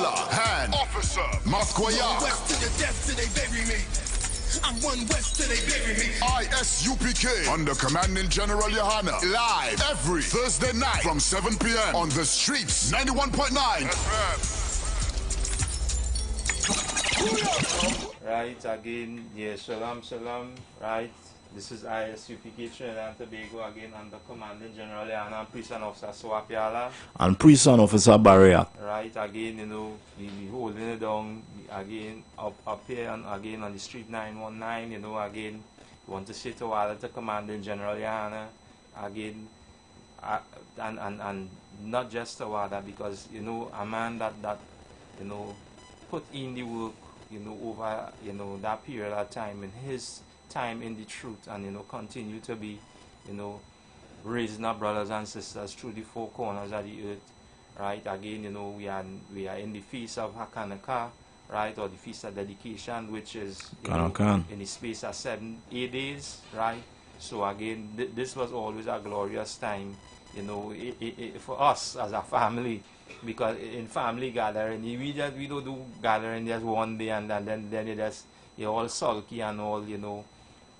Killer, Hand, Officer, Masquaya. West to the death till they bury me. I'm one west till they bury me. ISUPK under Commanding General Yohana. Live every Thursday night from 7 p.m. on the streets. 91.9. Right, again, yeah, shalom, shalom, right. This is ISUPK Trinidad and Tobago again under Commanding General Yohana and Priest and Officer Swapiala. And Priest and Officer Barrier. Right, again, you know, we holding it down again up here and again on the street 919, you know, again, we want to say to all the Commanding General Yohana, again, and not just to Wada, because, you know, a man that, you know, put in the work, you know, over, you know, that period of time in his time in the truth, and, you know, continue to be, you know, raising our brothers and sisters through the four corners of the earth, right? Again, you know, we are in the feast of Hakanaka, right, or the feast of dedication, which is, you know, in the space of 8 days, right? So again, this was always a glorious time, you know, for us as a family, because in family gathering, we don't do gathering just one day and then you're all sulky and all, you know,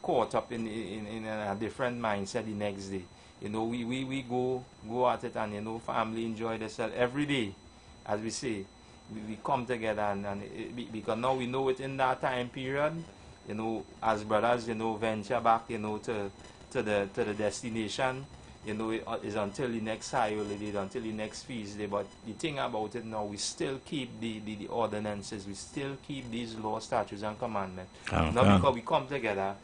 caught up in a different mindset the next day. You know, we go at it, and, you know, family enjoy themselves every day, as we say. We come together because now we know it in that time period, you know, as brothers, you know, venture back, you know, to the destination, you know, it is until the next high holiday, until the next feast day. But the thing about it now, we still keep the ordinances, we still keep these laws, statutes, and commandments. Now because we come together,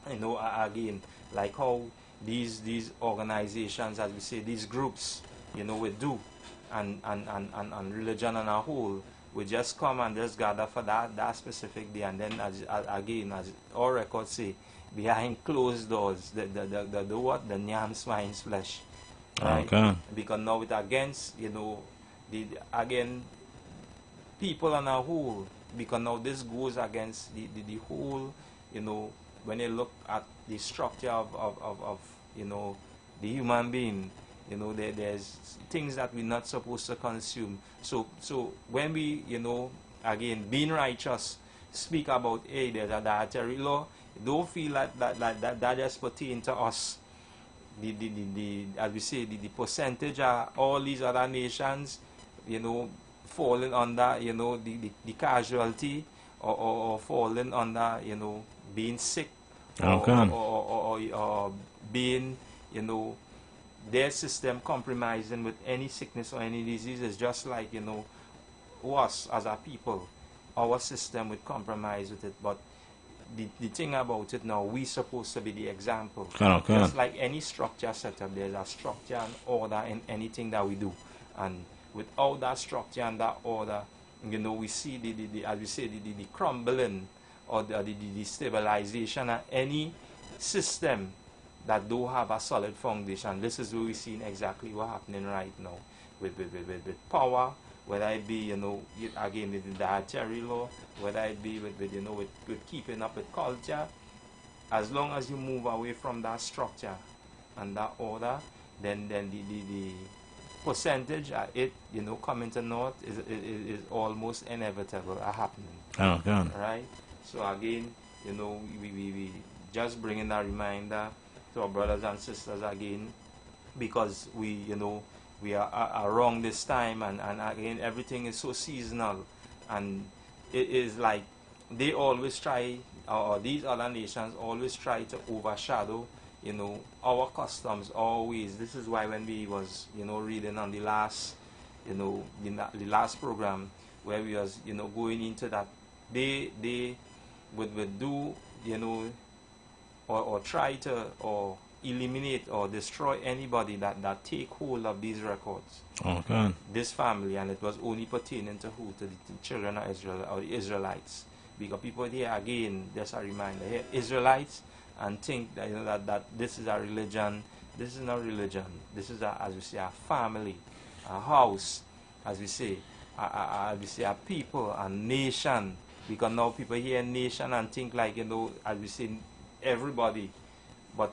you know, again, like how these organizations, as we say, these groups, you know, we do, and religion on a whole, we just come and just gather for that specific day, and then as our records say, behind closed doors, the what? The yam swine's flesh. Right? Okay. Because now it against, you know, again, people on a whole, because now this goes against the whole, you know, when you look at the structure of you know, the human being, you know, there's things that we're not supposed to consume. So when we, you know, again, being righteous, speak about, hey, there's a dietary law, don't feel like that just pertain to us. As we say, the percentage of all these other nations, you know, falling under, you know, the casualty, or falling under, you know, being sick, or being, you know, their system compromising with any sickness or any disease. Is just like, you know, us as a people, our system would compromise with it. But the thing about it now, we supposed to be the example. Just like any structure setup, there's a structure and order in anything that we do, and without that structure and that order, you know, we see as we say, the crumbling or the stabilization of any system that don't have a solid foundation. This is where we're seeing exactly what's happening right now with power, whether it be, you know, again, with the dietary law, whether it be with you know, with keeping up with culture. As long as you move away from that structure and that order, then the percentage of it, you know, coming to naught is almost inevitable happening. Right? So again, you know, we just bringing a reminder to our brothers and sisters again, because we, you know, we are around this time, and again, everything is so seasonal, and it is like they always try, or these other nations always try to overshadow, you know, our customs, our ways. This is why when we was, you know, reading on the last, you know, the last program, where we was, you know, going into that, they would do, you know, or try to, or eliminate or destroy anybody that take hold of these records. This family, and it was only pertaining to who? To the children of Israel, or the Israelites. Because people here, again, just a reminder, here, Israelites, and think that, you know, that this is a religion. This is not religion. This is, as we say, a family, a house, as we say, a people, a nation. Because now people hear nation and think like, you know, as we say, everybody. But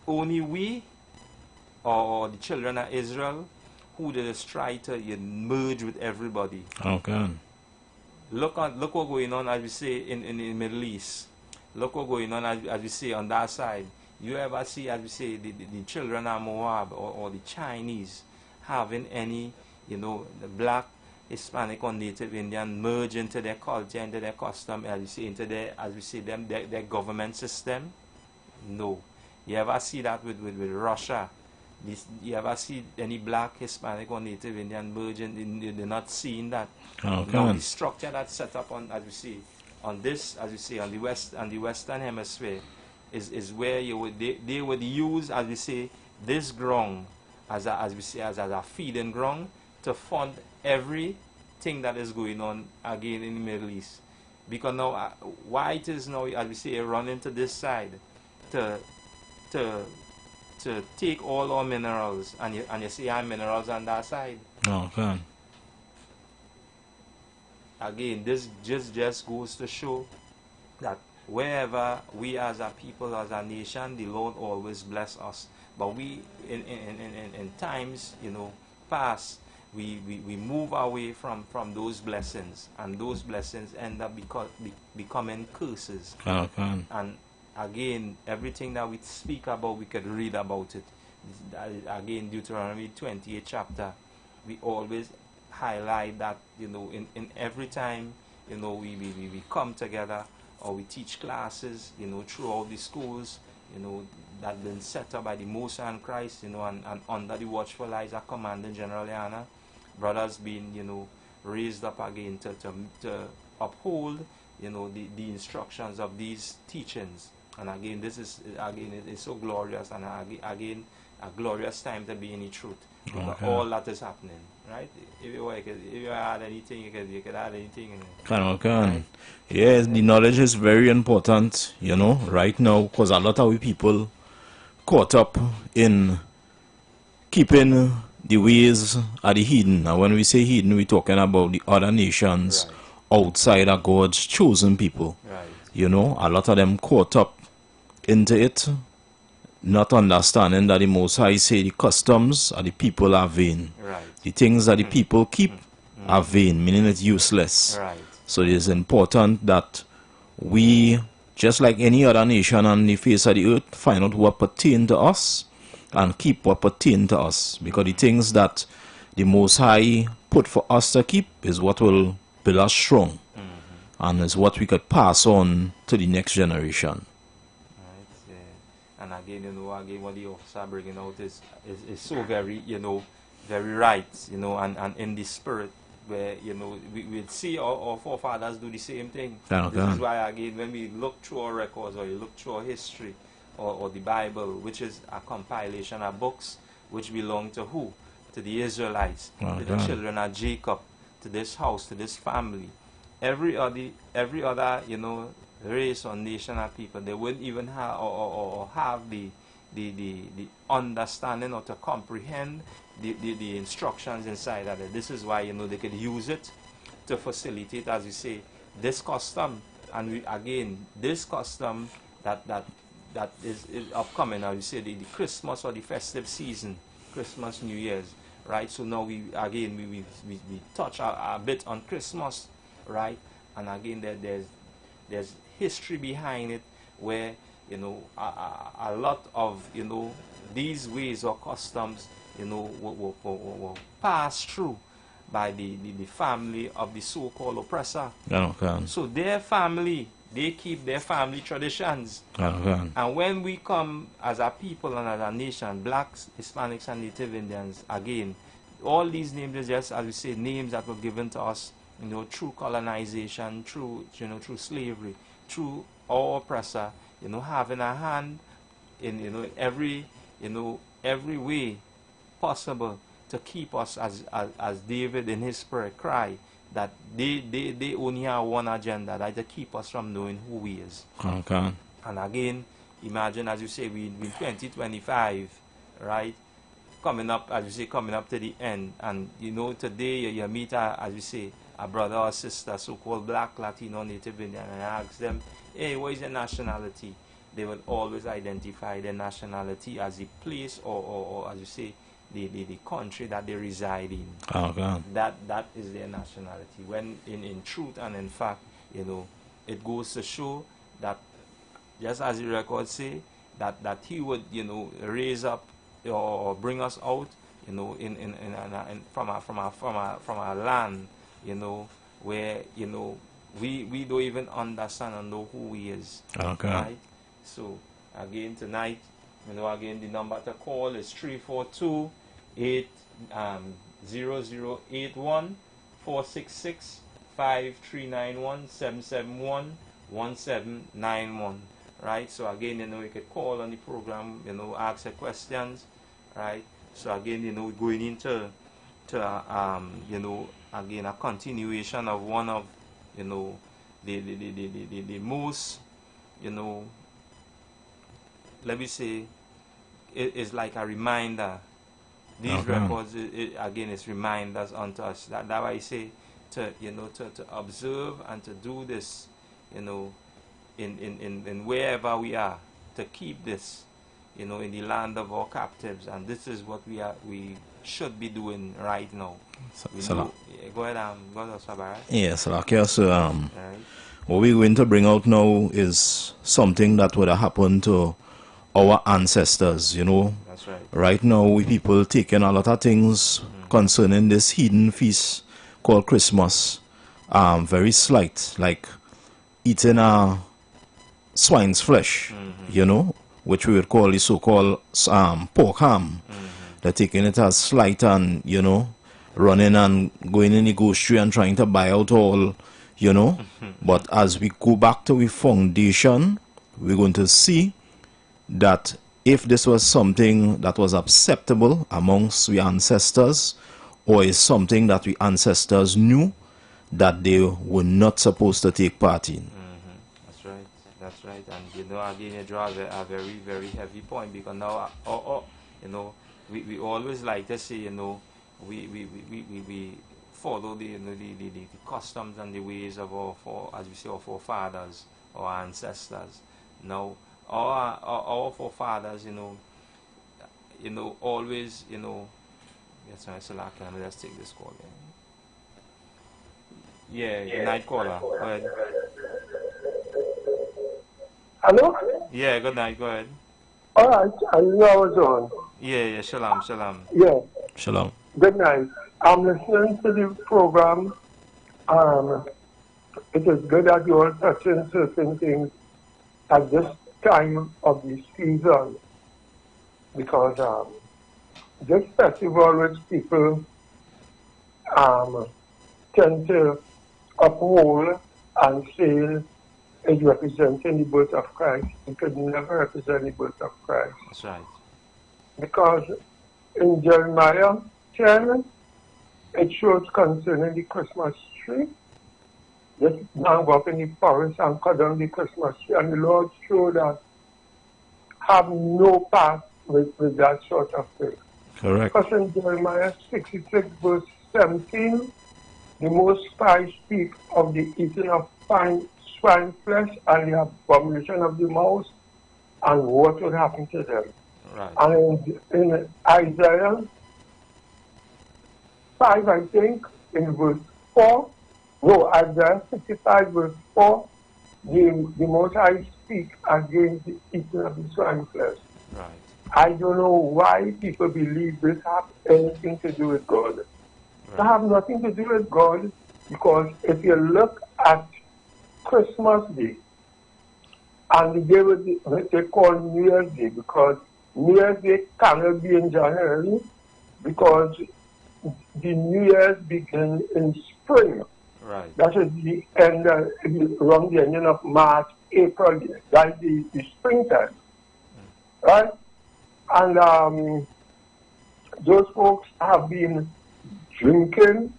only we, or the children of Israel, who they just try to merge with everybody. Okay. Look what's going on, as we say, in the Middle East. Look what's going on, as we say, on that side. You ever see, as we say, the children of Moab or the Chinese having any, the black, Hispanic or Native Indian merge into their culture, into their custom, as we say, into their, as we say, their government system? No. You ever see that with Russia? You ever see any black, Hispanic or Native Indian merge? They're not seeing that. Okay. No, the structure that's set up on, as we say, on this, as we say, on the Western Hemisphere, is where they would use, as we say, this ground as a feeding ground to fund everything that is going on again in the Middle East. Because now, why it is now, as we say, running to this side to take all our minerals, and you see our minerals on that side. Okay. Again, this just goes to show that wherever we as a people, as a nation, the Lord always bless us. But we, in times, past, we move away from those blessings, and those blessings end up becoming curses. Okay. And again, everything that we speak about, we could read about it. Again, Deuteronomy 28 chapter, we always highlight that, in every time, we come together, or we teach classes, throughout the schools, that been set up by the Most High and Christ, and under the watchful eyes of Commanding General Yana, brothers being, raised up again to uphold, the instructions of these teachings. And again, this is, it's so glorious, and again, a glorious time to be in the truth. Okay. All that is happening, right? If you add anything, you could add anything in it. Okay. Right? Yes, the knowledge is very important, right now, because a lot of people caught up in keeping the ways of the heathen. And when we say heathen, we're talking about the other nations outside of God's chosen people. Right. A lot of them caught up into it, not understanding that the Most High say the customs of the people are vain. Right. The things that the people keep are vain, meaning it's useless. Right. So it is important that we, just like any other nation on the face of the earth, find out what pertain to us and keep what pertain to us. Because the things that the Most High put for us to keep is what will build us strong, and is what we could pass on to the next generation. And again, again, what the officer bringing out is so very, very right, and in the spirit, where, we see our forefathers do the same thing. Okay. This is why, again, when we look through our records, or you look through our history, or the Bible, which is a compilation of books which belong to who? To the Israelites, to the children of Jacob, to this house, to this family. Every other, race or nation of people, they wouldn't even have or have the understanding or to comprehend the instructions inside of it. This is why, they could use it to facilitate, as you say, this custom. And this custom that is upcoming, as you say, the Christmas or the festive season, Christmas, New Year's, right? So now we touch a bit on Christmas, right? And again, there's history behind it, where a lot of these ways or customs were passed through by the family of the so-called oppressor. Okay. So their family, they keep their family traditions. Okay. And when we come as a people and as a nation, blacks, Hispanics, and Native Indians, again, all these names are just, as we say, names that were given to us, through colonization, through slavery, through our oppressor, having a hand in every way possible to keep us, as David in his prayer cry, that they only have one agenda, that to keep us from knowing who he is. Okay. And again, imagine, as you say, we in 2025, right? Coming up, as you say, coming up to the end, and today you meet, as you say, a brother or sister, so-called black, Latino, Native Indian, and I ask them, hey, what is your nationality? They will always identify their nationality as a place, or as you say, the country that they reside in. Okay. That is their nationality. When in truth and in fact, it goes to show that, just as the record say, that he would, raise up or bring us out, from a land, where, we don't even understand and know who he is. Okay. Right? So again tonight, again the number to call is 342 0081 466 5391 771 1791. Right? So again, you could call on the program, ask your questions, right? So again, we're going into again a continuation of one of the most, let me say, it is like a reminder. These records, again, is reminders unto us. That's why I say to observe and to do this, in wherever we are, to keep this, in the land of our captives, and this is what we should be doing right now. Go ahead, Sabara. Yes, okay. So Right. what we're going to bring out now is something that would have happened to our ancestors. That's right. Right now, we people taking a lot of things concerning this hidden feast called Christmas, very slight, like eating swine's flesh, which we would call the so-called pork ham. They're taking it as slight and, running and going in the grocery and trying to buy out all, But as we go back to the foundation, we're going to see that if this was something that was acceptable amongst the ancestors, or is something that the ancestors knew that they were not supposed to take part in. That's right. And again, you draw a very, very heavy point, because now, we always like to say, we follow the customs and the ways of our forefathers, our ancestors. Now, our forefathers, always, yes, let's take this call. Yeah, good night, caller. Go ahead. Hello? Yeah, good night, go ahead. All right, I know I was on. Yeah, shalom. Yeah, Shalom. good night. I'm listening to the program. It is good that you are touching certain things at this time of the season, because this festival which people tend to uphold and say is representing the birth of Christ. It could never represent the birth of Christ. That's right. Because in Jeremiah 10, it shows concerning the Christmas tree. Just now go up in the forest and cut down the Christmas tree, and the Lord showed that have no part with that sort of thing. Correct. Because in Jeremiah 66 verse 17, the Most High speak of the eating of swine flesh and the abomination of the mouse and what would happen to them. Right. And in Isaiah 5, I think, in verse 4, no, Isaiah 65 verse 4, the Most High speak against the eating of the swine flesh. Right. I don't know why people believe this has anything to do with God. Right. It has nothing to do with God, because if you look at Christmas Day and the day which they call New Year's Day, because New Year's Day cannot be in January, because the New Year's begins in spring. Right. That is the end, around the ending of March, April. That's the springtime. Right? And those folks have been drinking,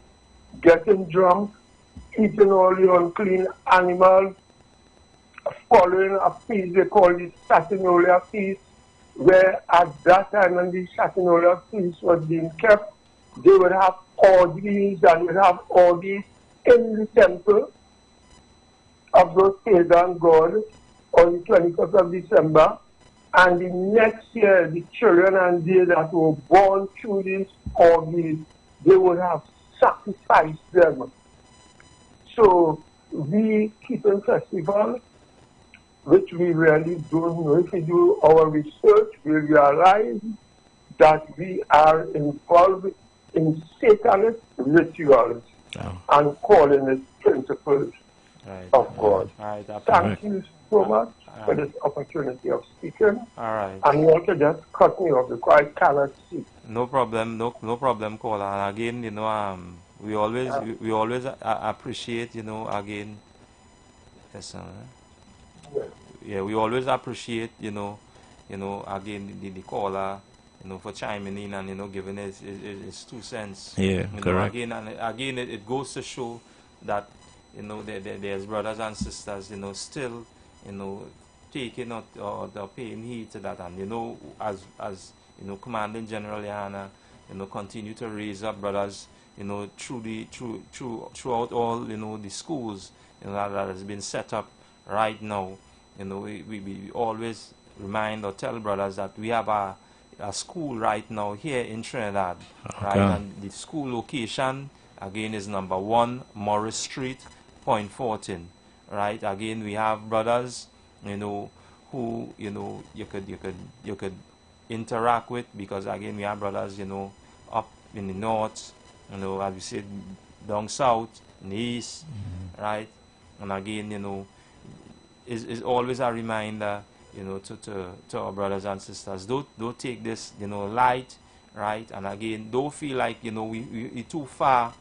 getting drunk, eating all the unclean animals, following a feast they call the Saturnalia feast, where at that time when the Saturnalia feast was being kept, they would have orgies and would have orgies in the temple of those pagan gods on the 21st of December. And the next year, the children and they that were born through this ordeal, they would have sacrificed them. So we keep a festival, which we really don't know. If we do our research, we realize that we are involved in Satanist rituals and calling it principles of God. Thank you so much for this opportunity of speaking. And you want to just cut me off because I cannot see. No problem, no problem, caller. And again, you know, we always appreciate, you know, again. Yes, yeah, we always appreciate, you know, again the caller, you know, for chiming in and, you know, giving his 2 cents. Yeah, you correct. Know, again, it goes to show that, you know, there's brothers and sisters, you know, still, you know, taking out or paying heed to that, and, you know, as you know, Commanding General Yana, you know, continue to raise up brothers, you know, throughout all, you know, the schools, you know, that has been set up right now. You know, we always remind or tell brothers that we have a school right now here in Trinidad, right? And the school location again is number 1 Morris Street, Point 14, right? Again, we have brothers, you know, who, you know, you could interact with, because again we have brothers, you know, up in the north, you know, as we said, down south, in the east, right? And again, you know, is always a reminder, you know, to our brothers and sisters. Don't take this, you know, light, right? And again, don't feel like, you know, we too far,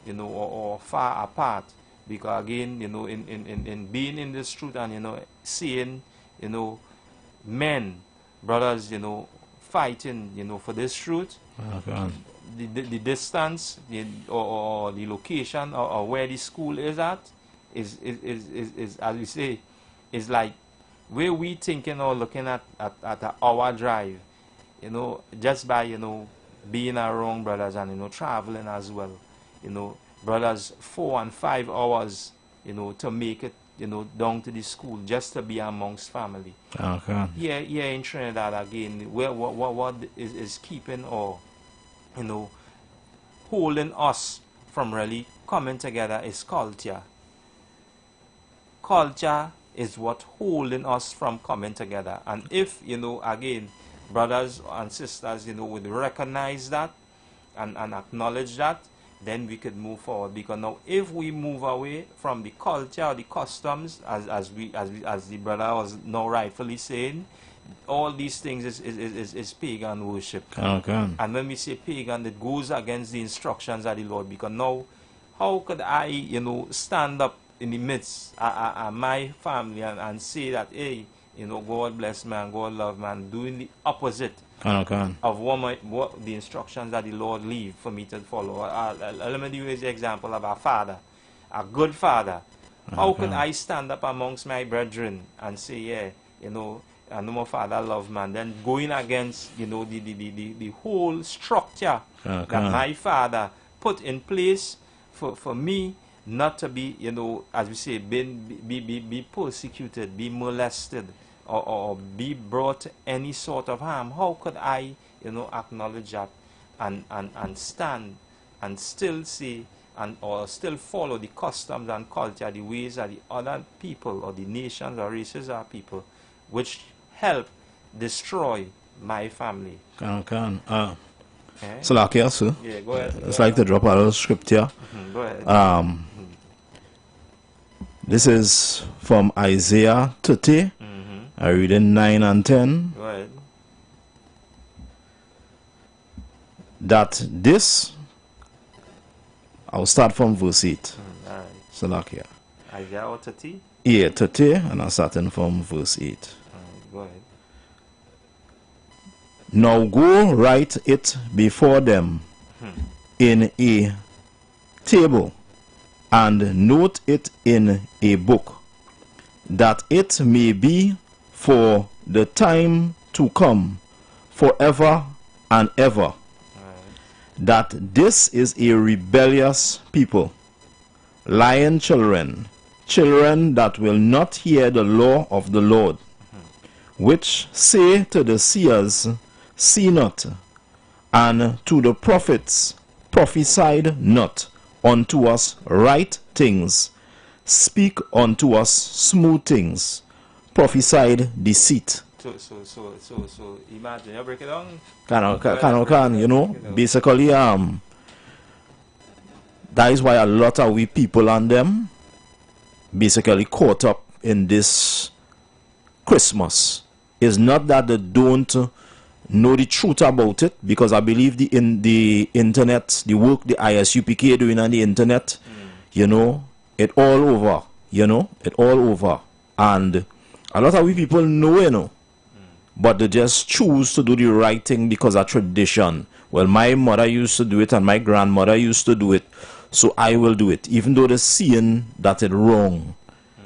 you know, or far apart, because again, you know, in being in this truth and, you know, seeing, you know, men, brothers, you know, fighting, you know, for this truth, the distance, or the location, or where the school is at, is as we say, is like where we thinking or looking at an hour drive, you know, just by, you know, being around brothers and, you know, traveling as well, you know, brothers 4 and 5 hours, you know, to make it, you know, down to the school just to be amongst family. Here in Trinidad again, where what is keeping, or, you know, holding us from really coming together is culture. Culture is what holding us from coming together. And if, you know, again, brothers and sisters, you know, would recognize that and acknowledge that, then we could move forward. Because now, if we move away from the culture or the customs, as the brother was now rightfully saying, all these things is pagan worship. And when we say pagan, it goes against the instructions of the Lord. Because now, how could I, you know, stand up in the midst of my family and say that, hey, you know, God bless man, God love man, doing the opposite of what the instructions that the Lord leave for me to follow. Let me use the example of a father, a good father. How could I stand up amongst my brethren and say, yeah, you know, I know my father love man, then going against, you know, the whole structure that my father put in place for me not to be, you know, as we say, be persecuted, be molested, or be brought to any sort of harm. How could I, you know, acknowledge that and stand and still say or still follow the customs and culture, the ways of the other people or the nations or races of people, which help destroy my family? Salakia, sir. Yeah, go ahead. It's like to drop a little scripture. Go ahead. This is from Isaiah 30. I read in 9 and 10. Go ahead. That this, I'll start from verse 8. All right. Salakia. Isaiah 30? Yeah, 30, and I'm starting from verse 8. All right, go ahead. Now go write it before them in a table, and note it in a book, that it may be for the time to come, forever and ever, that this is a rebellious people, lying children, children that will not hear the law of the Lord, which say to the seers, see not, and to the prophets, prophesied not unto us right things, speak unto us smooth things, prophesied deceit. So imagine, you break it down. You know, basically, that is why a lot of we people and them basically caught up in this Christmas. It's not that they don't know the truth about it, because I believe in the internet, the work the ISUPK doing on the internet, you know, it all over, you know, it all over. And a lot of we people know, you know, but they just choose to do the right thing because of tradition. Well, my mother used to do it and my grandmother used to do it, so I will do it, even though they're seeing that it's wrong.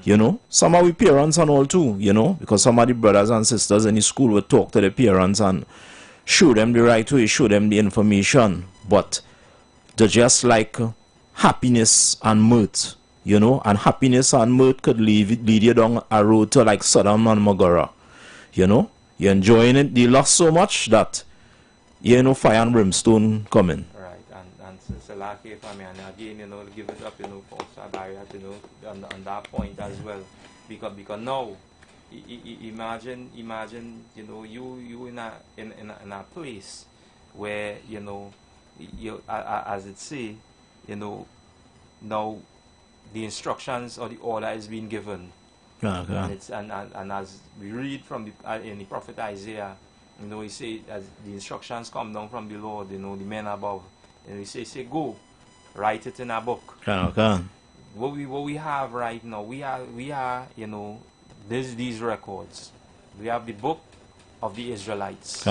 You know, some of the parents and all too, you know, because some of the brothers and sisters in the school would talk to the parents and show them the right way, show them the information. But they're just like happiness and mirth, you know, and happiness and mirth could lead you down a road to like Sodom and Gomorrah, you know. You're enjoying it, you lost so much that you know fire and brimstone coming. Right, and so like if I mean, and again, you know, give it up, you know, for barrier, you know, on that point as well, because now, imagine, you know, you in a place where, you know, you as it say, you know, now the instructions or the order is being given. And, it's, and as we read from in the prophet Isaiah, you know, he say as the instructions come down from the Lord, you know, the men above, and he say go, write it in a book. What we have right now, we are you know, these records. We have the book of the Israelites,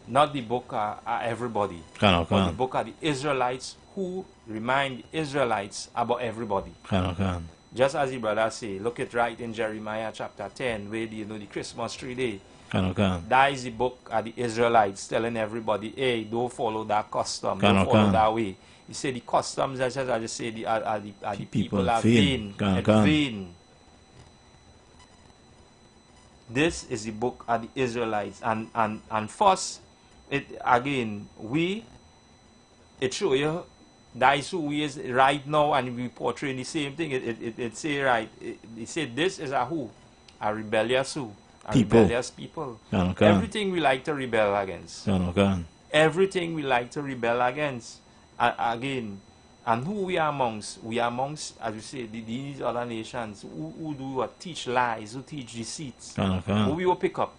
not the book everybody, but the book of the Israelites who remind the Israelites about everybody. Just as the brother say, look at right in Jeremiah chapter 10, where you know the Christmas tree day. That is the book of the Israelites telling everybody, hey, don't follow that custom, don't follow that way. He said the customs, as I just say, the people are vain. Vain. This is the book of the Israelites, and first, it again it show you. That is who we is right now, and we portray the same thing. It say right. It said this is a who, a rebellious who, a rebellious people. Everything we like to rebel against. Everything we like to rebel against. Again, and who we are amongst? We are amongst, as you say, these other nations who do what? Teach lies, who teach deceits. Who we will pick up?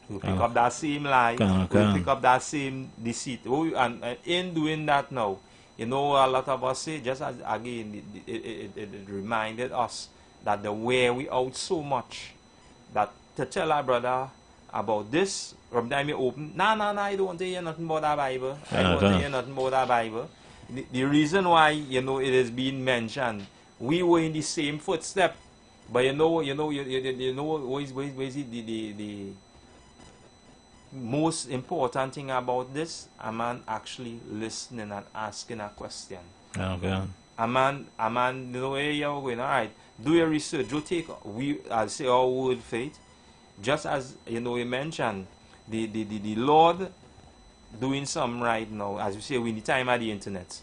We'll pick up that same lie. We'll pick up that same deceit. And in doing that now, you know, a lot of us say, just as again, it reminded us that the way we out so much that to tell our brother about this, from the time you open, I don't want to hear nothing about that Bible. I don't want to hear nothing about that Bible. The reason why, you know, it is being mentioned, we were in the same footstep, but you know, what is the most important thing about this, a man actually listening and asking a question. A man, you know where you're going, alright, do your research, do take, I'll say our word faith, just as, you know, we mentioned, the Lord doing something right now, as you say, we're in the time of the internet.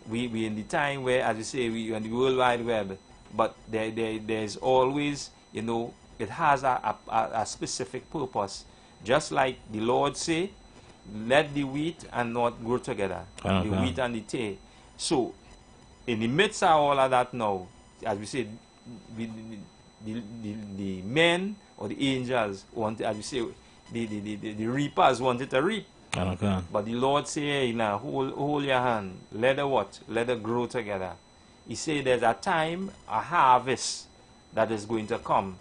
We in the time where, as you say, we on the World Wide Web, but there's always, you know, it has a specific purpose. Just like the Lord say, let the wheat and not grow together. The wheat and the tare. So, in the midst of all of that now, as we say, the men or the angels want, as we say, the reapers wanted to reap. But the Lord say, hey, now hold your hand. Let it what? Let it grow together. He said there's a time, a harvest that is going to come.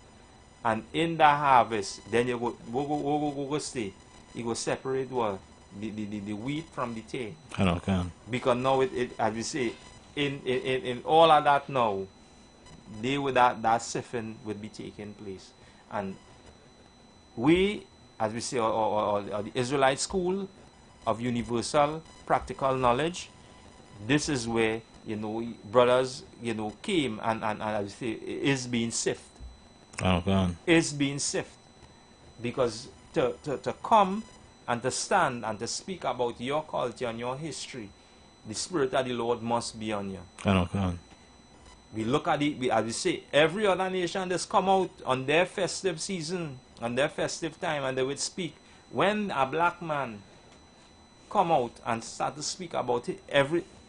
And in that harvest, then you go stay. You go separate what? The wheat from the tare. Because now as we say, in all of that now, that sifting would be taking place. And we, as we say, or the Israelite School of Universal Practical Knowledge, this is where, you know, brothers, you know, came and as we say, is being sifted. is being sifted. Because to come and to stand and to speak about your culture and your history, the Spirit of the Lord must be on you. We look at it, as we say, every other nation that's come out on their festive season, on their festive time, and they would speak. When a black man come out and start to speak about it,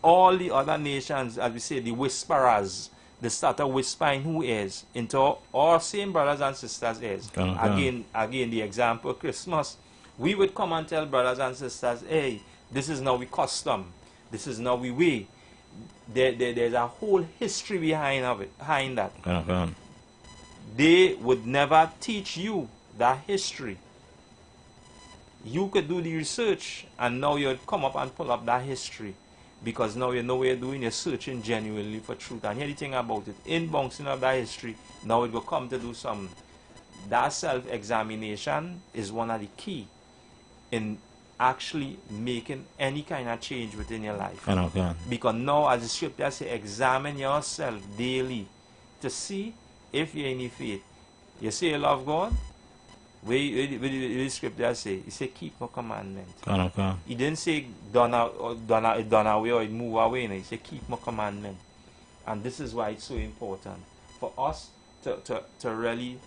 all the other nations, as we say, the whisperers, they started whispering who is into our same brothers and sisters is. Again, the example, Christmas, we would come and tell brothers and sisters, hey, this is now we custom, this is now we way. There's a whole history behind that. They would never teach you that history. You could do the research and now you'd come up and pull up that history. Because now you know what you're doing, you're searching genuinely for truth. And hear the thing about it, in bouncing of that history, now it will come to do some. That self-examination is one of the key in actually making any kind of change within your life. Because now, as the scripture says, examine yourself daily to see if you're in the faith. You say you love God, where the scripture say, he say keep my commandment. He didn't say done away or move away. He said keep my commandment. And this is why it's so important for us to really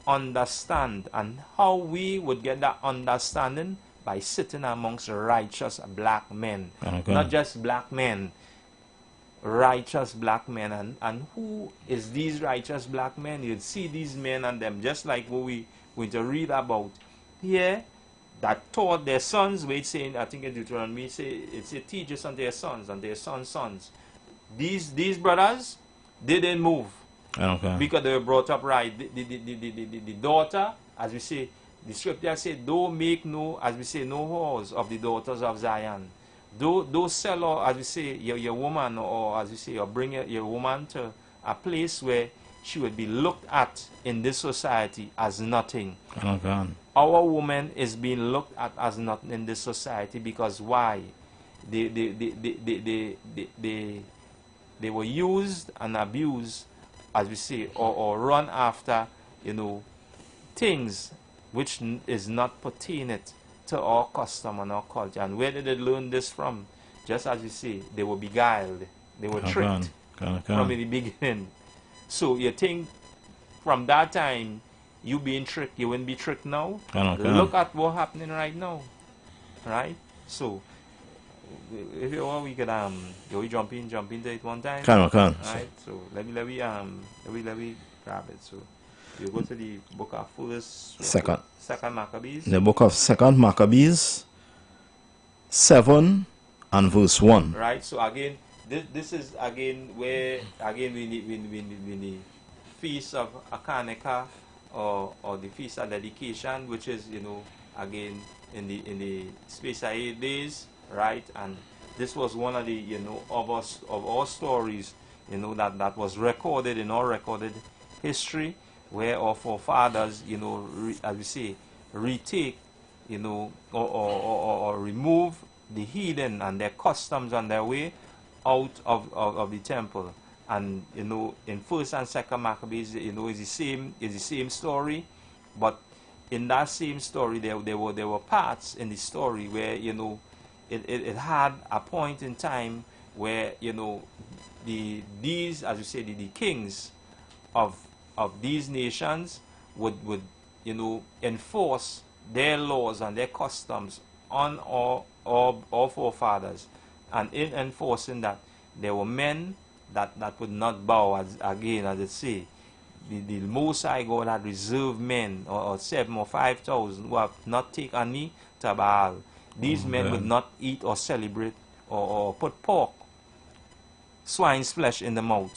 understand, and how we would get that understanding by sitting amongst righteous black men. Not just black men, righteous black men. And who is these righteous black men? You'd see these men and them just like what we going to read about here, that taught their sons, where it's saying, I think in Deuteronomy, it's a teachers and their sons and their sons' sons. These brothers, they didn't move. Because they were brought up right. The daughter, as we say, the scripture said, don't make no, as we say, no whores of the daughters of Zion. Don't sell, or as we say, your woman, or as we say, or bring your woman to a place where she would be looked at in this society as nothing. Our woman is being looked at as nothing in this society because why? They were used and abused, as we say, or run after, things which is not pertinent to our custom and our culture. And where did they learn this from? Just as we say, they were beguiled, they were tricked from the beginning. So you think from that time you being tricked, you wouldn't be tricked now? Look at what's happening right now. Right? So if you want, we could we jump into it one time. Right? So let me grab it. So you go to the book of Second Maccabees. The book of Second Maccabees 7 and verse 1. Right, so again, this is again where again we the feast of Akaneka or the feast of dedication, which is again in the space of 8 days, right? And this was one of the of our stories that was recorded in our recorded history, where our forefathers as we say retake or remove the heathen and their customs and their way out of the temple. And in First and Second Maccabees, it's the same story, but in that same story there were parts in the story where it had a point in time where these, as you say, the kings of these nations would enforce their laws and their customs on our forefathers. And in enforcing that, there were men that would not bow, as it say. The Most High God had reserved men, or 7 or 5,000, who have not taken a knee to Baal. These men would not eat or celebrate or put pork, swine's flesh in the mouth.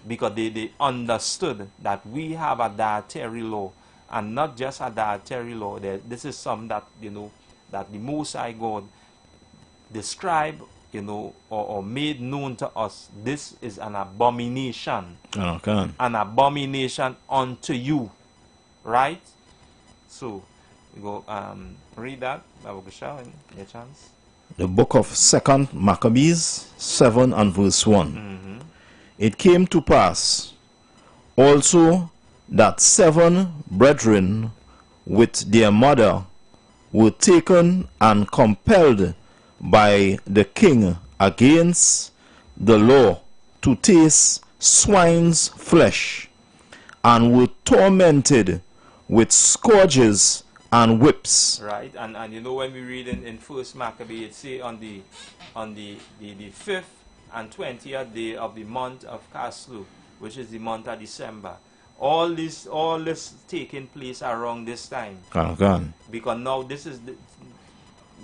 Because they understood that we have a dietary law, and not just a dietary law. This is something that that the Most High God described, or made known to us. This is an abomination. An abomination unto you. Right? So we go read that. Bible showing your chance. The book of Second Maccabees 7 and verse 1. It came to pass also that 7 brethren with their mother were taken and compelled by the king against the law to taste swine's flesh, and were tormented with scourges and whips. Right, and you know, when we read in First Maccabee, it say on the 5th and 20th day of the month of Caslu, which is the month of December. All this taking place around this time. Because now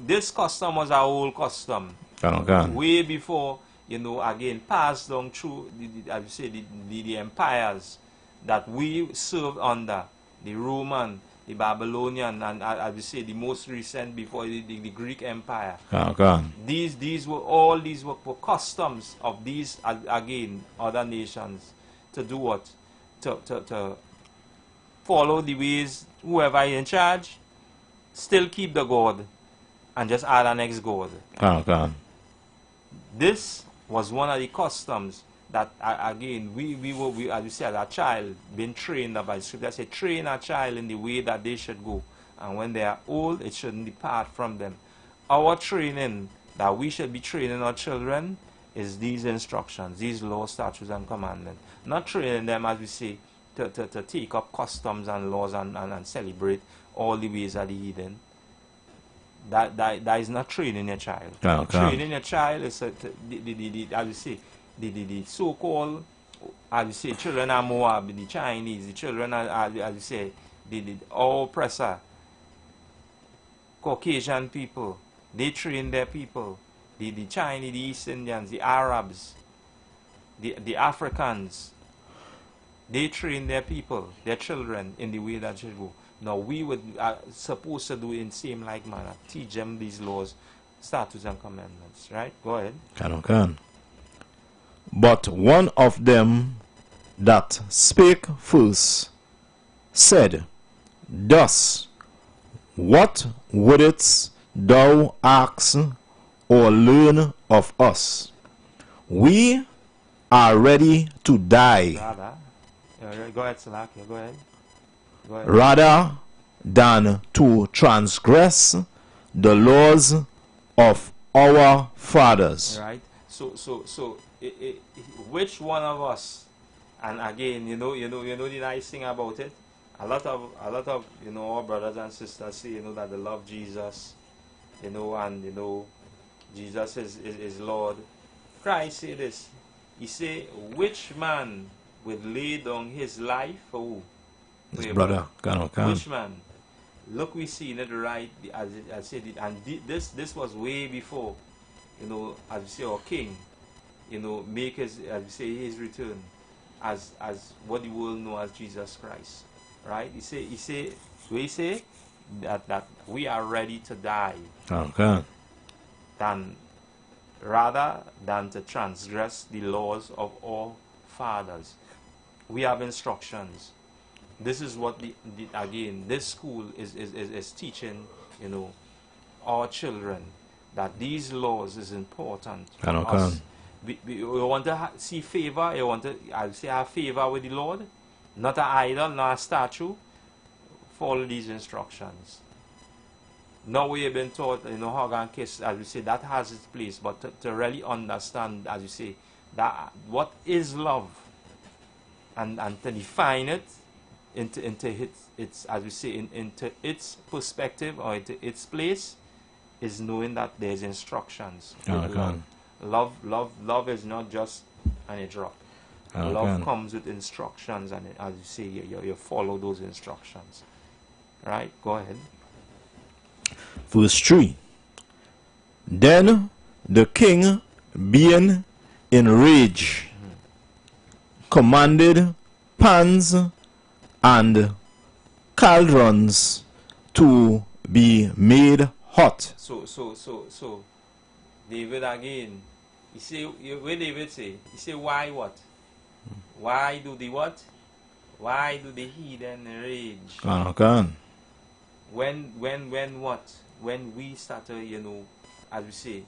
this custom was our old custom. Way before, you know, again, passed down through as you say, the empires that we served under, the Roman, the Babylonian, and as we say, the most recent before the Greek Empire. These were customs of these again other nations to do what? To follow the ways whoever is in charge, still keep the God, and just add an next God. This was one of the customs that again we as you said, a child being trained by the scripture. Say, train a child in the way that they should go, and when they are old, it shouldn't depart from them. Our training that we should be training our children is these instructions, these laws, statutes, and commandments. Not training them, as we say, to take up customs and laws and celebrate all the ways of the heathen. That is not training your child. Training your child is as we say, the so-called, as we say, children of Moab, the Chinese, the children of, as we say, the oppressor, Caucasian people. They train their people. The Chinese, the East Indians, the Arabs, the Africans. They train their people, their children, in the way that should go. Now we would supposed to do in same like manner, teach them these laws, statutes, and commandments. Right? Go ahead. But one of them that spake first said, Thus, what wouldst thou ask or learn of us? We are ready to die. Go ahead, Salakia. Go ahead. Rather than to transgress the laws of our fathers. Right. So which one of us? And again, you know the nice thing about it. A lot of our brothers and sisters say, that they love Jesus, and Jesus is Lord. Christ say this. He say, which man would lay down his life for who? His brother. Which man? Look, we see it right, as I said it, and this was way before, as you say, our king, make his, as you say, his return, as what the world know as Jesus Christ, right? He say that we are ready to die, rather than to transgress the laws of our fathers. We have instructions. This is what again this school is teaching, our children, that these laws is important. You want to see favor. You want to, have favor with the Lord, not an idol, not a statue. Follow these instructions. Now we have been taught, hug and kiss, as we say, that has its place, but to really understand, as you say, that what is love, and to define it into its as we say, into its perspective or into its place, is knowing that there's instructions. Love is not just a drop. Love comes with instructions, and as you say, you follow those instructions. Right? Go ahead. Verse 3. Then the king, being enraged, commanded pans and cauldrons to be made hot. So David again, he say, where David say, he say, why what? Why do the what? Why do the heathen rage? When what? When we start to, as we say,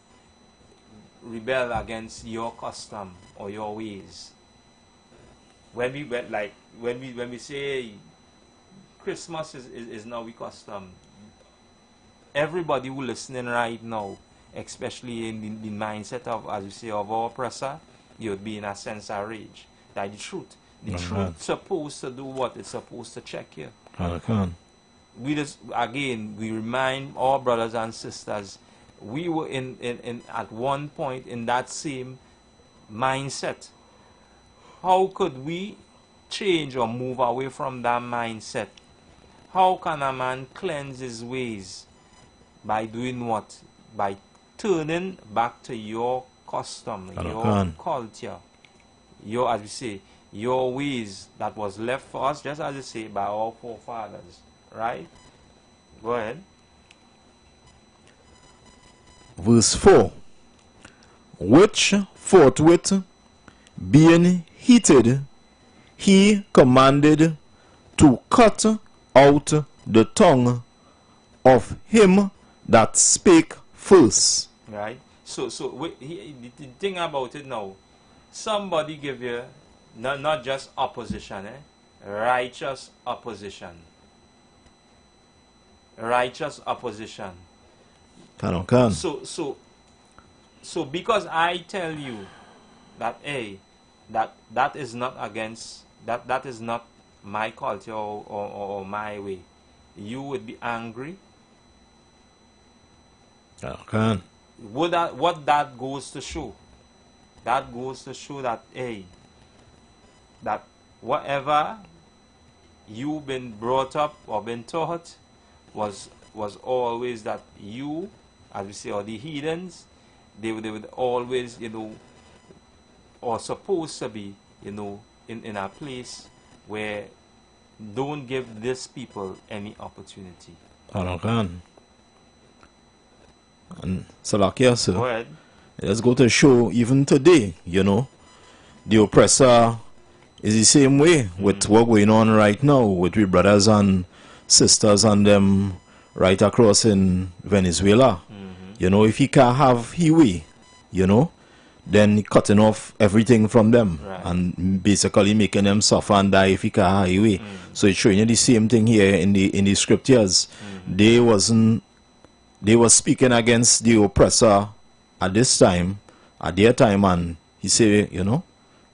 rebel against your custom or your ways. when we say Christmas is now we custom, everybody who listening right now, especially in the mindset of, as you say, of our oppressor, you would be in a sense of rage. That the truth. The truth supposed to do what it's supposed to check here. We just, again, we remind our brothers and sisters, we were in at one point in that same mindset. How could we change or move away from that mindset? How can a man cleanse his ways? By doing what? By turning back to your custom, your culture, your, as we say, your ways that was left for us, just as you say, by our forefathers. Right? Go ahead. Verse 4. Which forthwith, being heated, he commanded to cut out the tongue of him that spake first. Right? So the thing about it now, somebody give you not just opposition, righteous opposition. Righteous opposition. So because I tell you that that is not against that is not my culture or my way, you would be angry. What that goes to show? That goes to show that that whatever you've been brought up or been taught was always that you, as we say, or the heathens, they would always, or supposed to be, in a place where don't give this people any opportunity. And Salakia, sir. Go ahead. Let's go to show even today, the oppressor is the same way with what going on right now with we brothers and sisters and them right across in Venezuela. If he can't have his way, then cutting off everything from them and basically making them suffer and die if he can't have his way. So it's showing you the same thing here in the scriptures. They were speaking against the oppressor at this time, at their time, and he said,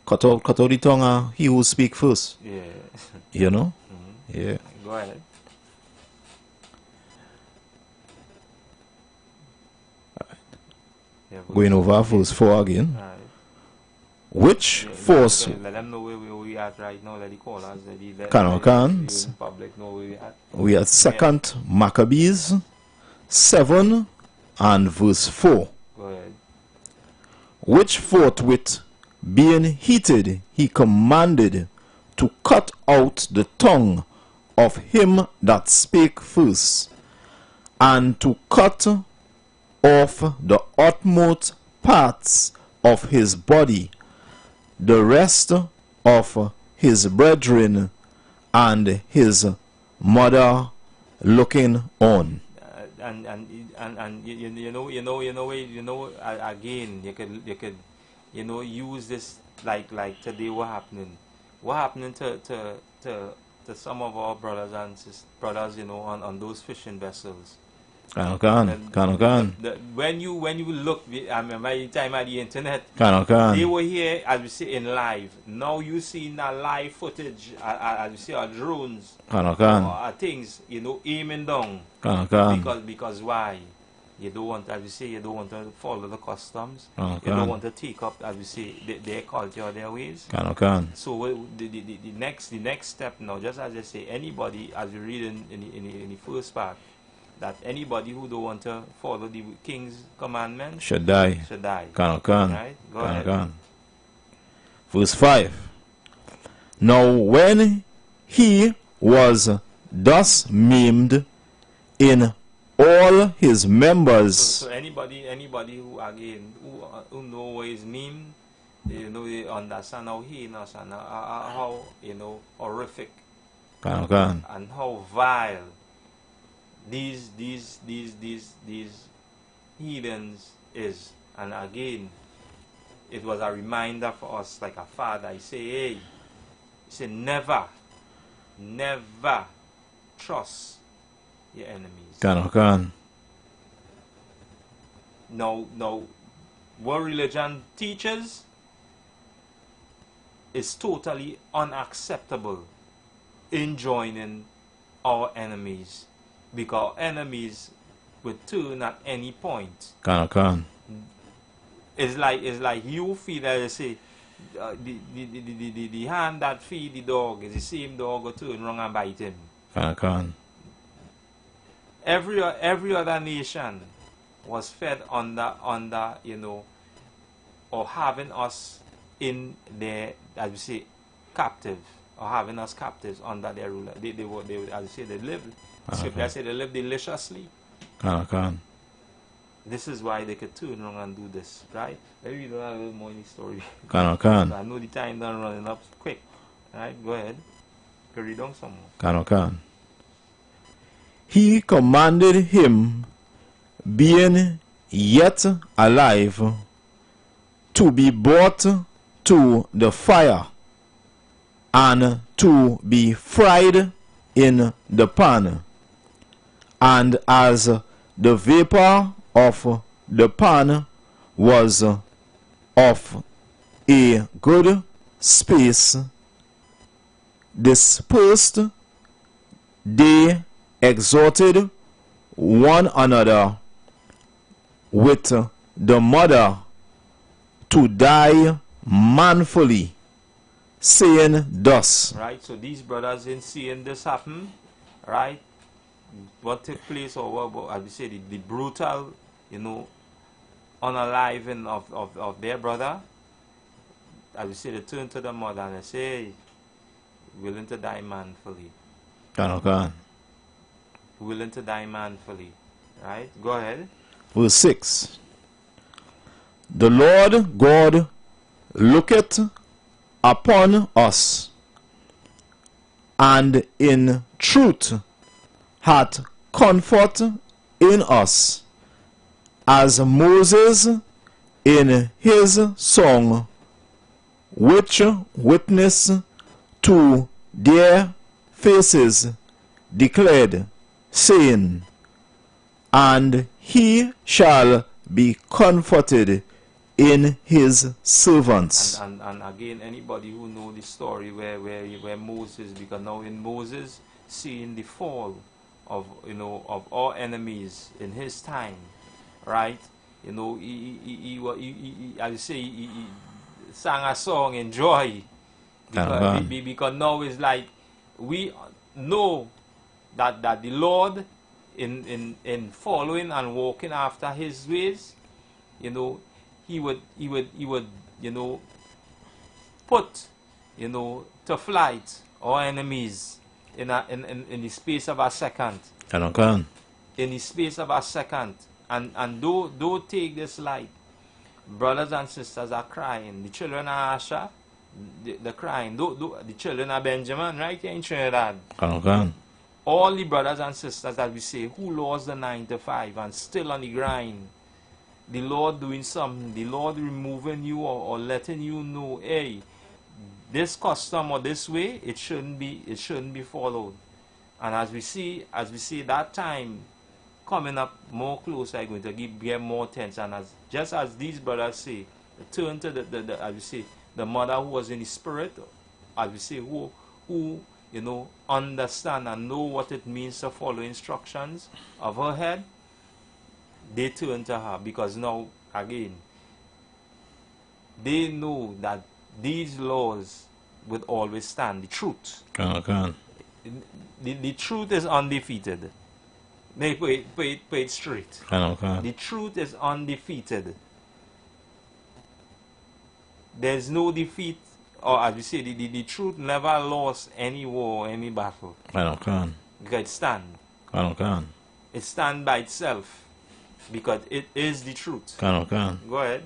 cut out the tongue, he who speak first. Yeah. Yeah. Go ahead. Yeah, going over verse 4 again. Right. Which force? Let them know where we at right now. Let the callers, let the public know where we at. We are 2nd Maccabees 7 and verse 4. Go ahead. Which forthwith, being heated, he commanded to cut out the tongue of him that spake first, and to cut off the utmost parts of his body, the rest of his brethren and his mother looking on. And again, you could use this like today. What happening to some of our brothers and brothers on those fishing vessels. When you look, I remember the time at the internet, they were here, as we say, in live. Now you see now live footage, as we say, our drones, or things, aiming down. Because why? You don't want, as we say, you don't want to follow the customs. You don't want to take up, as we say, their culture, their ways. So the next step now, just as I say, anybody, as we read in the first part, that anybody who don't want to follow the king's commandments should die. Right? Go ahead. Verse 5. Now when he was thus maimed in all his members. So anybody who again who know what is maimed, they understand how heinous and how horrific and how vile these heathens is. And again, it was a reminder for us, like a father. I say, hey, Say never trust your enemies. Can. Now, what religion teaches is totally unacceptable in joining our enemies, because enemies would turn at any point. Can. It's like you feed, as I say, the hand that feed the dog is the same dog will turn wrong and bite him. Can. Every other nation was fed under or having us in their, as we say, captive, or having us captives under their ruler. They as you say, they live. I say they live deliciously. Can. This is why they could turn around and do this, right? Maybe you don't have a little more in the story. Can. I know the time done running up quick. Right, go ahead. Can read on some more. Can. He commanded him, being yet alive, to be brought to the fire, and to be fried in the pan. And as the vapor of the pan was of a good space dispersed, they exhorted one another with the mother to die manfully, saying thus. Right, so these brothers in seeing this happen, right, what took place, or what I would say the brutal, unaliving of their brother, I would say they turn to the mother and they say, hey, willing to die manfully. Can. Willing to die manfully. Right? Go ahead. Verse 6. The Lord God looketh upon us, and in truth hath comfort in us, as Moses in his song, which witness to their faces declared, saying, and he shall be comforted in his servants. And again, anybody who know the story where Moses, because now in Moses seeing the fall of all enemies in his time, right? He sang a song in joy, because now it's like we know that the Lord in following and walking after his ways, he would put to flight our enemies in the space of a second. In the space of a second. And don't take this light. Brothers and sisters are crying. The children of Asher, they're crying. The children of Benjamin, right here in Trinidad. All the brothers and sisters that we say who lost the 9 to 5 and still on the grind. The Lord doing something, the Lord removing you or letting you know, hey, this custom or this way, it shouldn't be followed. And as we see that time coming up more close, I'm going to get more tense. And just as these brothers say, turn to the as we say, the mother who was in the spirit, as we say, who understand and know what it means to follow instructions of her head, they turn to her, because now again they know that these laws would always stand. The truth. The truth is undefeated. They put it straight. The truth is undefeated. There's no defeat, or as we say, the truth never lost any war, any battle. Because it stands. It stands by itself, because it is the truth. Go ahead.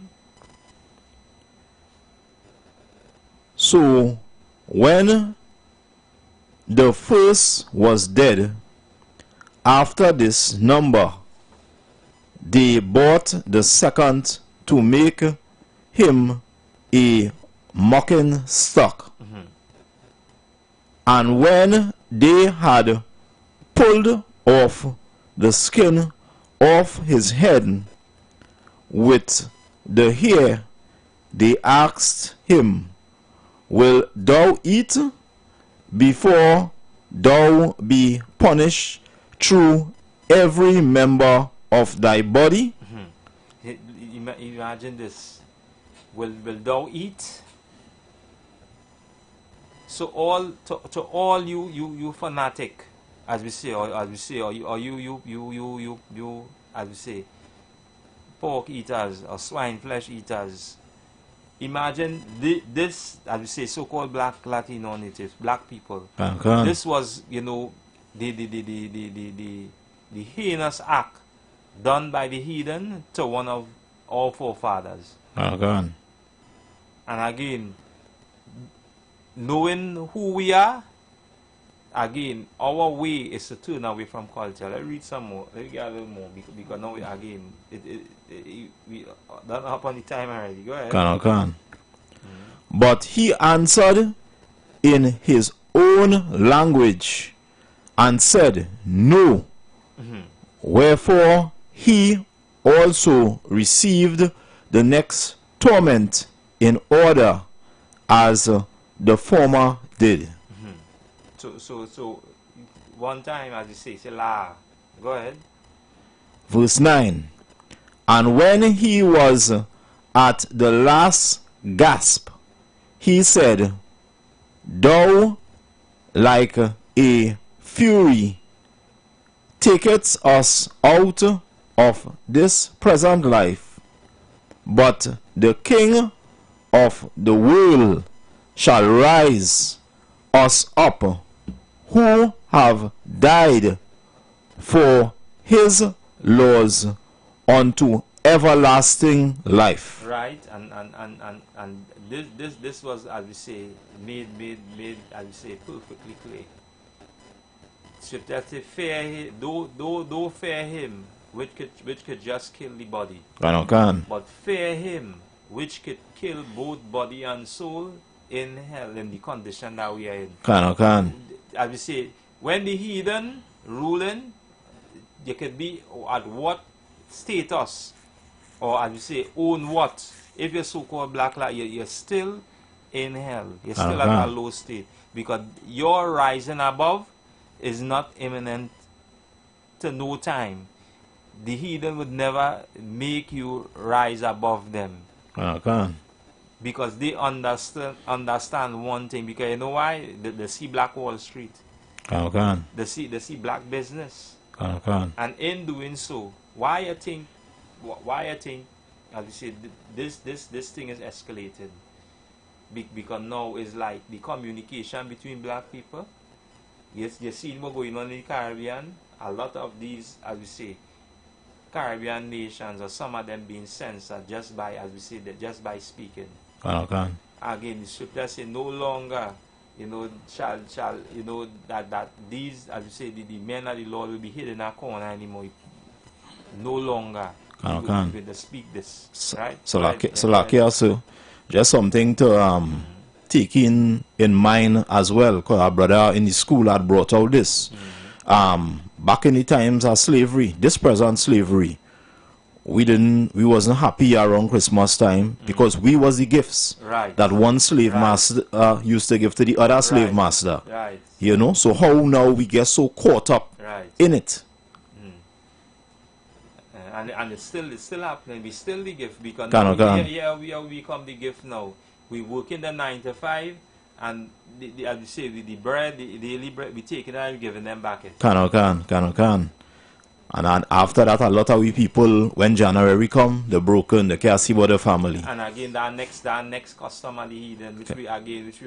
So, when the first was dead, after this number, they bought the second to make him a mocking stock. And when they had pulled off the skin off his head with the hair, they asked him, Will thou eat before thou be punished through every member of thy body? Imagine this. Will thou eat? So all to all you fanatic, as we say, or you as we say, pork eaters or swine flesh eaters. Imagine this, as we say, so-called black Latino natives, black people. This was, you know, the heinous act done by the heathen to one of our forefathers. And again, knowing who we are, again, our way is to turn away from culture. Let's read some more. Let's get a little more because now, again, we don't have any time already. Go ahead. But he answered in his own language and said, No. Wherefore he also received the next torment in order as the former did. So one time, as you say la. Go ahead. Verse 9. And when he was at the last gasp, he said, Thou, like a fury, takest us out of this present life, but the King of the world shall rise us up, who have died for his laws unto everlasting life. Right, and this was, as we say, made as we say, perfectly clear. Scripture say, fear him, though fear him, which could just kill the body. But fear him, which could kill both body and soul in hell, in the condition that we are in. As we say, when the heathen ruling, you could be at what status, or as we say, own what. If you're so-called black, you're still in hell. You're still at a low state. Because your rising above is not imminent to no time. The heathen would never make you rise above them. Because they understand one thing. Because you know why? They see Black Wall Street. They see black business. And in doing so, why I think, as we say, this thing is escalated. Because now it's like the communication between black people. Yes, you see what's going on in the Caribbean. A lot of these, as we say, Caribbean nations, or some of them being censored just by, as we say, just by speaking. Again, the scripture say no longer, you know, shall you know that these, as we say, the men of the Lord will be hidden in a corner anymore. No longer. With the speak this, right? So like also, just something to take in mind as well, because our brother in the school had brought out this. Back in the times of slavery, this present slavery, we wasn't happy around Christmas time because we was the gifts that one slave master used to give to the other slave master. You know, so how now we get so caught up in it. And it's still happening. We still the gift because we become the gift now. We work in the 9 to 5, and as you say, the bread, the daily bread, we take it and we giving them back it. And after that, a lot of we people, when January come, they're broken. They can't see about the family. And again, that next customer, the heathen, which we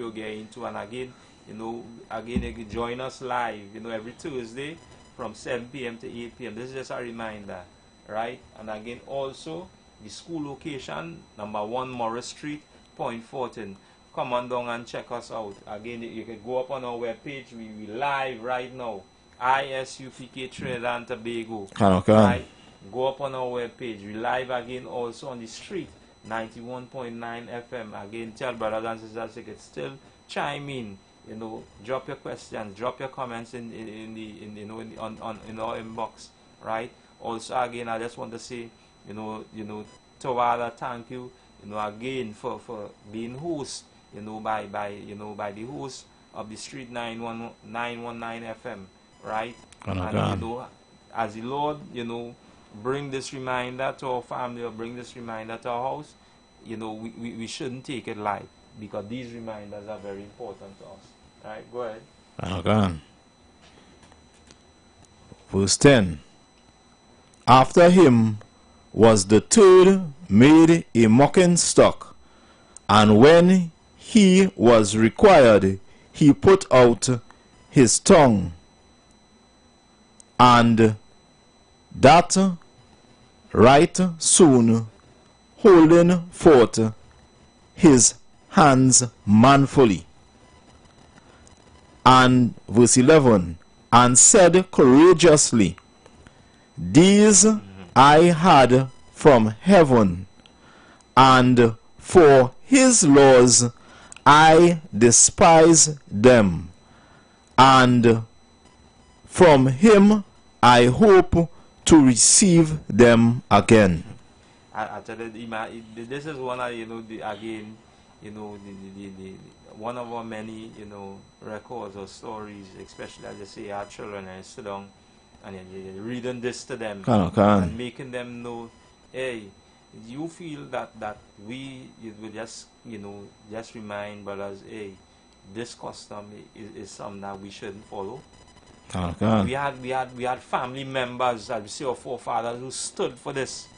will get into, and again, you know, again they can join us live, you know, every Tuesday from 7 p.m. to 8 p.m. This is just a reminder. Right, and again also the school location, number 1 Morris Street, Point Fortin. Come on down and check us out. Again, you can go up on our webpage. We live right now. ISUPK Trinidad and Tobago. Right, go up on our webpage. We live again also on the street, 91.9 FM. Again, tell brothers and sisters they can still chime in you know, drop your questions, drop your comments in you know, in our inbox, right? Also, again, I just want to say, you know, Tawala, thank you, you know, again for being host, you know, by the host of the Street 919 FM, right? And you know, as the Lord, you know, bring this reminder to our family, or bring this reminder to our house, you know, we shouldn't take it light, because these reminders are very important to us. Right, go ahead. Okay. Verse 10. After him was the third made a mocking stock, and when he was required, he put out his tongue, and that right soon, holding forth his hands manfully. And verse 11, and said courageously, these I had from heaven, and for his laws I despise them, and from him I hope to receive them again. I tell you, this is one of, you know, again, you know, the one of our many, you know, records or stories, especially as you say, our children, and sit down and you're reading this to them, and making them know, hey, you feel that we will just, you know, just remind brothers, hey, this custom is something that we shouldn't follow. We had family members, as we say, our forefathers, who stood for this.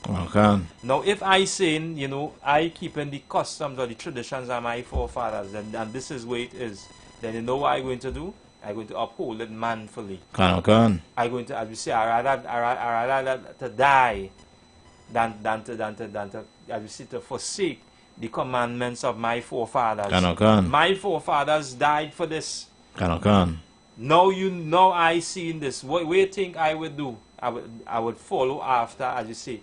Now, if I say, you know, I keeping the customs or the traditions of my forefathers, and this is where it is, then you know what I'm going to do? I'm going to uphold it manfully. I'm going to, as we say, I rather to die than to, as we say, to forsake the commandments of my forefathers. My forefathers died for this. Now I see in this. What you think I would do? I would follow after, as you say,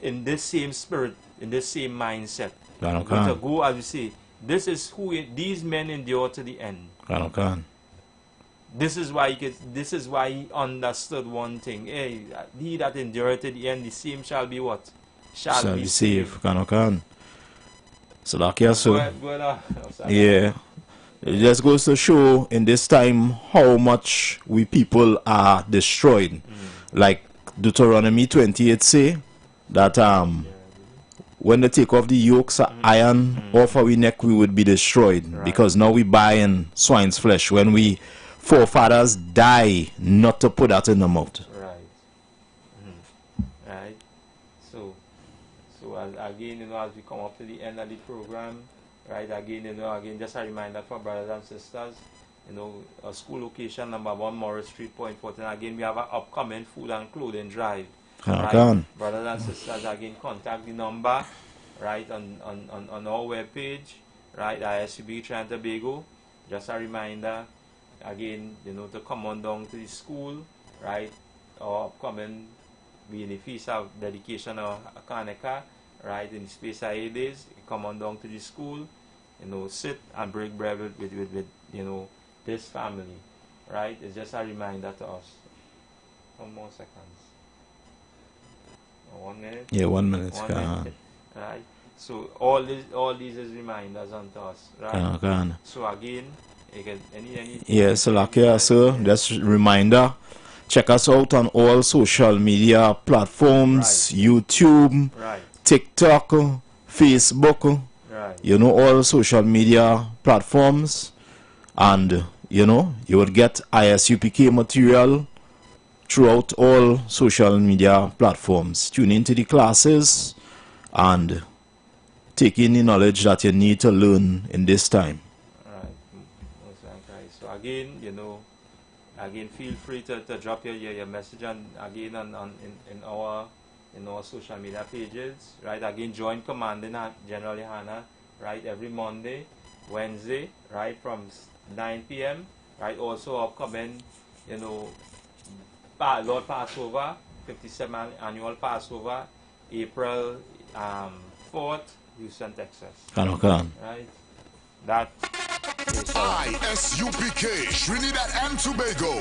in this same spirit, in this same mindset. I'm going to go, as you say, this is who these men endure to the end. This is why he understood one thing. Hey, he that endureth to the end, the same shall be what? Shall be saved. So like yeah. It just goes to show in this time how much we people are destroyed. Like Deuteronomy 28 say that when they take off the yokes of iron off our neck, we would be destroyed, because now we buying swine's flesh when we forefathers die not to put that in the mouth. Right. So again, you know, as we come up to the end of the program, right, again, you know, again, just a reminder for brothers and sisters, you know, a school location number 1 Morris Street, Point Fortin. Again, we have an upcoming food and clothing drive. Right? Brothers and sisters, again, contact the number, right, on our webpage, right, ISUB Trinidad and Tobago. Just a reminder, again, you know, to come on down to the school, right, our upcoming being the feast of dedication of Kaneka, right, in the space of 8 days. Come on down to the school, you know, sit and break bread with you know, this family, right? It's just a reminder to us. 1 more seconds. 1 minute. Yeah, 1 minute. 1 minute. Right. So all these is reminders unto us, right? So again, you can any. Yeah, so like so just reminder. Check us out on all social media platforms, YouTube, TikTok, Facebook, you know, all social media platforms, and you know, you would get ISUPK material throughout all social media platforms. Tune into the classes and take in the knowledge that you need to learn in this time. Right. So again, you know, again, feel free to drop your message in our social media pages, right? Again, join Commanding General Yohana, right, every Monday, Wednesday, right, from 9 p.m., right? Also upcoming, you know, Lord Passover, 57th annual Passover, April 4th, Houston, Texas. Right? That is ISUPK, Trinidad and Tobago.